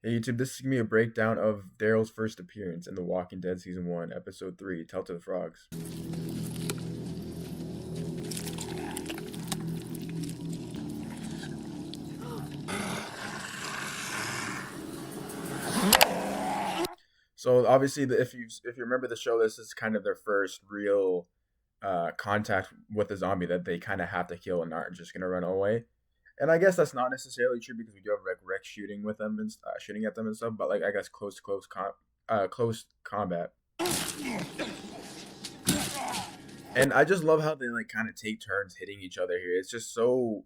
Hey YouTube, this is gonna be a breakdown of Daryl's first appearance in The Walking Dead Season 1, Episode 3, Telltale Frogs. So obviously, if you remember the show, this is kind of their first real contact with a zombie that they kind of have to kill and aren't just gonna run away. And I guess that's not necessarily true because we do have Rick shooting with them and shooting at them and stuff. But like I guess close combat. And I just love how they like kind of take turns hitting each other here. It's so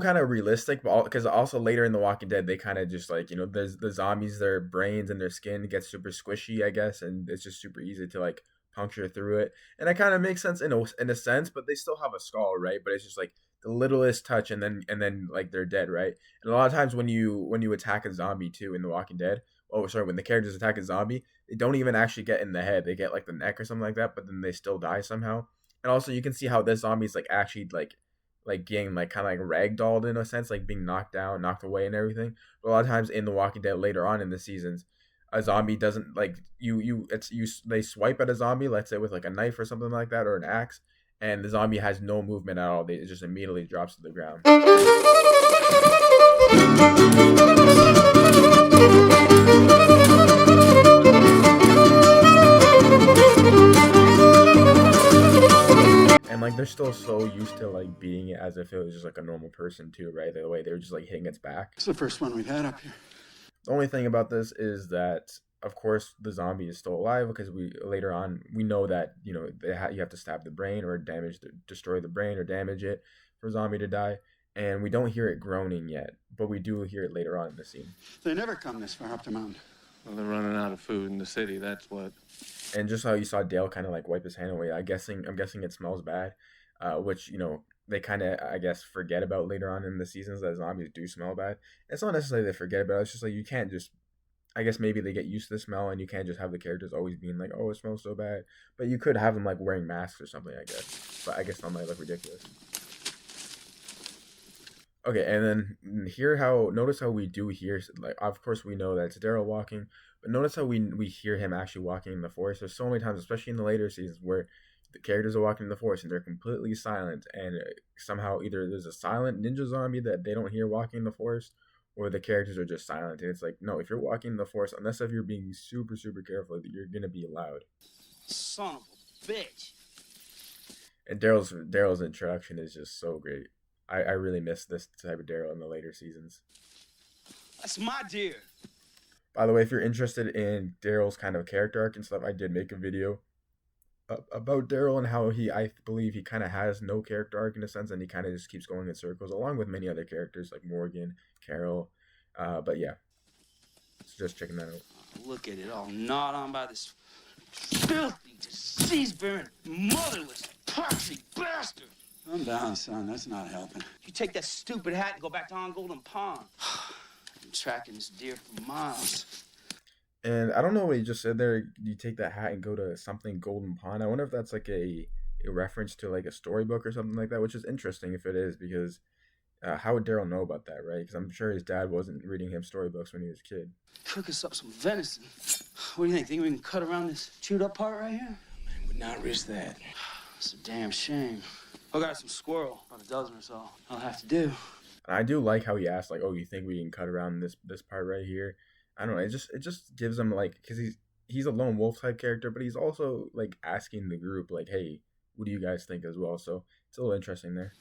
kind of realistic, but because also later in The Walking Dead, they kind of just like the zombies, their brains and their skin get super squishy, I guess, and it's just super easy to like puncture through it, and it kind of makes sense in a sense, but they still have a skull, right? But it's just like the littlest touch, and then like they're dead, right? And a lot of times when you attack a zombie too in The Walking Dead, oh sorry, when the characters attack a zombie, they don't even actually get in the head; they get like the neck or something like that, but then they still die somehow. And also, you can see how this zombie is like actually like getting like kind of like ragdolled in a sense, like being knocked down, knocked away, and everything. But a lot of times in The Walking Dead later on in the seasons, a zombie doesn't like they swipe at a zombie, let's say with like a knife or something like that or an axe, and the zombie has no movement at all. It just immediately drops to the ground. And like they're still so used to like beating it as if it was just like a normal person too, right? The way they were just like hitting its back. It's the first one we've had up here. The only thing about this is that, of course, the zombie is still alive because we later on we know that you have to stab the brain or destroy the brain or damage it for zombie to die, and we don't hear it groaning yet, but we do hear it later on in the scene. They never come this far up the mountain. Well, they're running out of food in the city. That's what. And just how you saw Dale kind of like wipe his hand away, I'm guessing it smells bad, which they kind of I guess forget about later on in the seasons that zombies do smell bad. It's not necessarily they forget about it. It's just like you can't just. I guess maybe they get used to the smell, and you can't just have the characters always being like, "Oh, it smells so bad." But you could have them like wearing masks or something, I guess. But I guess that might look ridiculous. Okay, and then notice how we do hear, like, of course we know that it's Daryl walking, but notice how we hear him actually walking in the forest. There's so many times, especially in the later seasons, where the characters are walking in the forest and they're completely silent, and somehow either there's a silent ninja zombie that they don't hear walking in the forest, or the characters are just silent. And it's like, no, if you're walking in the forest, unless if you're being super super careful, you're gonna be loud. Son of a bitch. And Daryl's introduction is just so great. I really miss this type of Daryl in the later seasons. That's my deer. By the way, if you're interested in Daryl's kind of character arc and stuff, I did make a video about Daryl and how I believe he kind of has no character arc in a sense, and he kind of just keeps going in circles, along with many other characters like Morgan, Carol. But yeah, so just checking that out. Look at it all gnawed on by this filthy, disease-bearing, motherless, toxic bastard. Calm down, son. That's not helping. You take that stupid hat and go back to on Golden Pond. I'm tracking this deer for miles. And I don't know what he just said there. You take that hat and go to something Golden Pond. I wonder if that's like a reference to like a storybook or something like that, which is interesting if it is, because how would Daryl know about that, right? Because I'm sure his dad wasn't reading him storybooks when he was a kid. Cook us up some venison. What do you think? Think we can cut around this chewed up part right here? Man, would not risk that. It's a damn shame. I got some squirrel, about a dozen or so. I'll have to do. And I do like how he asked, like, "Oh, you think we can cut around this part right here?" I don't know. It just gives him like, because he's a lone wolf type character, but he's also like asking the group like, "Hey, what do you guys think as well?" So it's a little interesting there.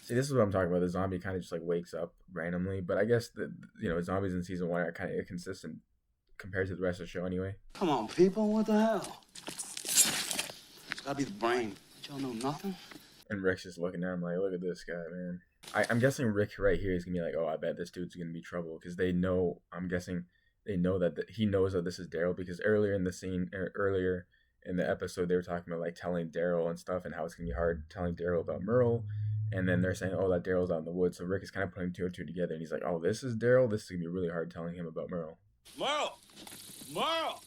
See, this is what I'm talking about. The zombie kind of just like wakes up randomly, but I guess zombies in season 1 are kind of inconsistent compared to the rest of the show anyway. Come on, people, what the hell? It's gotta be the brain. Y'all know nothing? And Rick's just looking at him like, look at this guy, man. I'm guessing Rick right here is going to be like, oh, I bet this dude's going to be trouble. Because I'm guessing they know that he knows that this is Daryl. Because earlier in the episode, they were talking about like telling Daryl and stuff, and how it's going to be hard telling Daryl about Merle. And then they're saying, oh, that Daryl's out in the woods. So Rick is kind of putting two and two together. And he's like, oh, this is Daryl? This is going to be really hard telling him about Merle. Merle! Merle!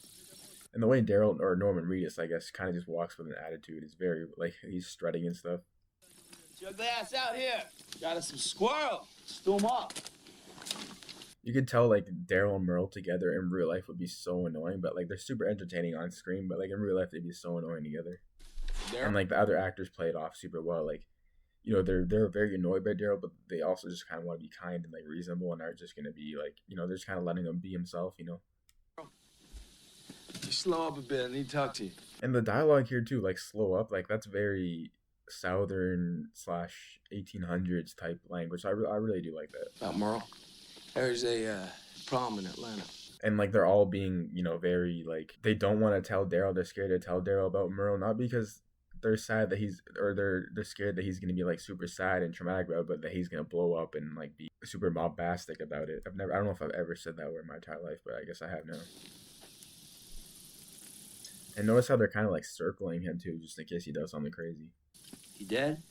And the way Daryl or Norman Reedus, I guess, kind of just walks with an attitude is very, like, he's strutting and stuff. Get your ass out here. Got us some squirrel. Stew 'em up. You could tell like Daryl and Merle together in real life would be so annoying, but like they're super entertaining on screen, but like in real life they'd be so annoying together. And like the other actors play it off super well. Like, they're very annoyed by Daryl, but they also just kind of want to be kind and like reasonable, and are just gonna be like, they're just kind of letting him be himself. You slow up a bit. I need to talk to you. And the dialogue here too, like slow up, like that's very Southern slash 1800s type language. So I really do like that. About Merle. There's a prom in Atlanta. And like they're all being, very like they don't want to tell Daryl. They're scared to tell Daryl about Merle, not because they're sad that they're scared that he's gonna be like super sad and traumatic about it, but that he's gonna blow up and like be super bombastic about it. I don't know if I've ever said that word in my entire life, but I guess I have now. And notice how they're kind of like circling him too, just in case he does something crazy. You dead?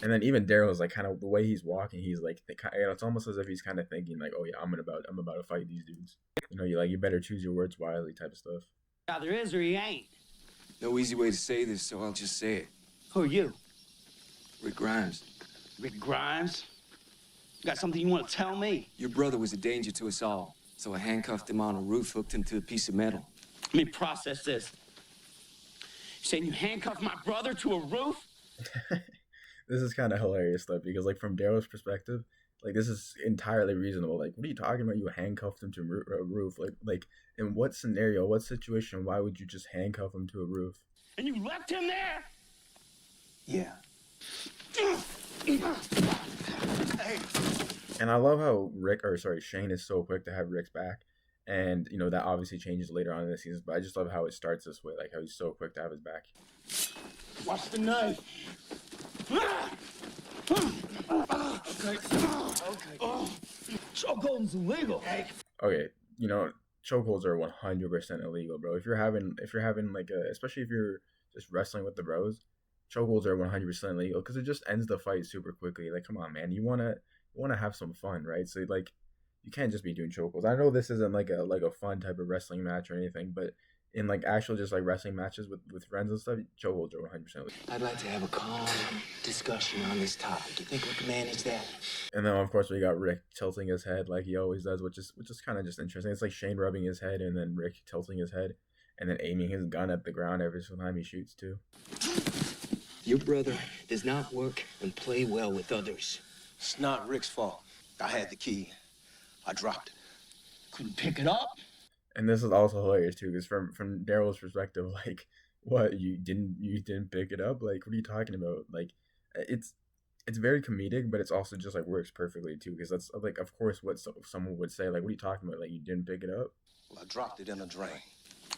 And then even Daryl's like kind of the way he's walking, he's like, it's almost as if he's kind of thinking like, oh yeah, I'm about to fight these dudes. You better choose your words wisely, type of stuff. Either is or he ain't. No easy way to say this, so I'll just say it. Who are you? Rick Grimes. Rick Grimes? You got something you want to tell me? Your brother was a danger to us all, so I handcuffed him on a roof, hooked him to a piece of metal. Let me process this. You saying you handcuffed my brother to a roof? This is kind of hilarious though, because like from Daryl's perspective, like this is entirely reasonable. Like, what are you talking about? You handcuffed him to a roof. Like in what scenario, what situation? Why would you just handcuff him to a roof? And you left him there? Yeah. And I love how Shane is so quick to have Rick's back. And, that obviously changes later on in the season, but I just love how it starts this way, like how he's so quick to have his back. Watch the knife. Okay. Chokehold's illegal. Okay, chokeholds are 100% illegal, bro. If you're having like especially if you're just wrestling with the bros, chokeholds are 100% illegal because it just ends the fight super quickly. Like, come on, man, you wanna have some fun, right? So like, you can't just be doing chokeholds. I know this isn't like a fun type of wrestling match or anything, but in like actual just like wrestling matches with friends and stuff, chokeholds are 100% illegal. I'd like to have a calm discussion on this topic. You think we can manage that? And then of course we got Rick tilting his head like he always does, which is kind of just interesting. It's like Shane rubbing his head and then Rick tilting his head and then aiming his gun at the ground every single time he shoots too. Your brother does not work and play well with others. It's not Rick's fault. I had the key. I dropped it. Couldn't pick it up? And this is also hilarious too, because from Daryl's perspective, like, what, you didn't pick it up? Like, what are you talking about? Like, it's very comedic, but it's also just like works perfectly too, because that's like, of course, what someone would say. Like, what are you talking about? Like, you didn't pick it up? Well, I dropped it in a drain.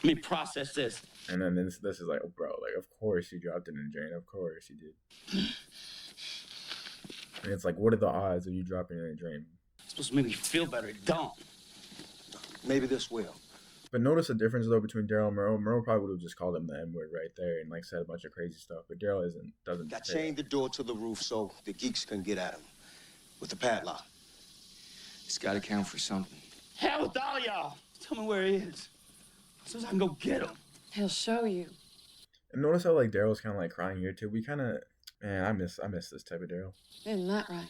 Let me process this. And then this is like, oh, bro, like, of course you dropped it in the drain. Of course you did. And it's like, what are the odds of you dropping it in the drain? It's supposed to make me feel better. It don't. Maybe this will. But notice the difference though between Daryl and Merle. Merle probably would have just called him the N-word right there and like said a bunch of crazy stuff. But Daryl doesn't. I chained the door to the roof so the geeks couldn't get at him with the padlock. It's got to count for something. Hell with all y'all. Tell me where he is, so I can go get him. He'll show you. And notice how like Daryl's kind of like crying here too. We kind of, man, I miss this type of Daryl. Isn't that right?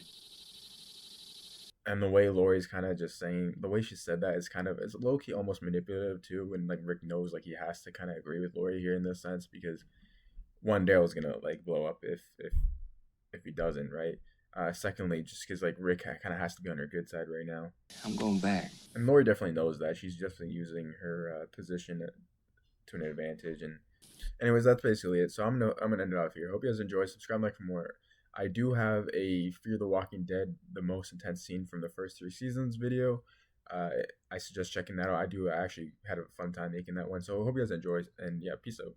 And the way Lori's kind of just saying, the way she said that is it's low-key almost manipulative too, when like Rick knows like he has to kind of agree with Lori here in this sense, because one, Daryl's gonna like blow up if he doesn't, right? Secondly, just because like Rick kind of has to be on her good side right now. I'm going back. And Lori definitely knows that. She's definitely using her position to an advantage. And anyways, that's basically it. So I'm gonna end it off here. Hope you guys enjoy. Subscribe, like for more. I do have a Fear the Walking Dead, the most intense scene from the first 3 seasons video. I suggest checking that out. I actually had a fun time making that one. So I hope you guys enjoy. And yeah, peace out.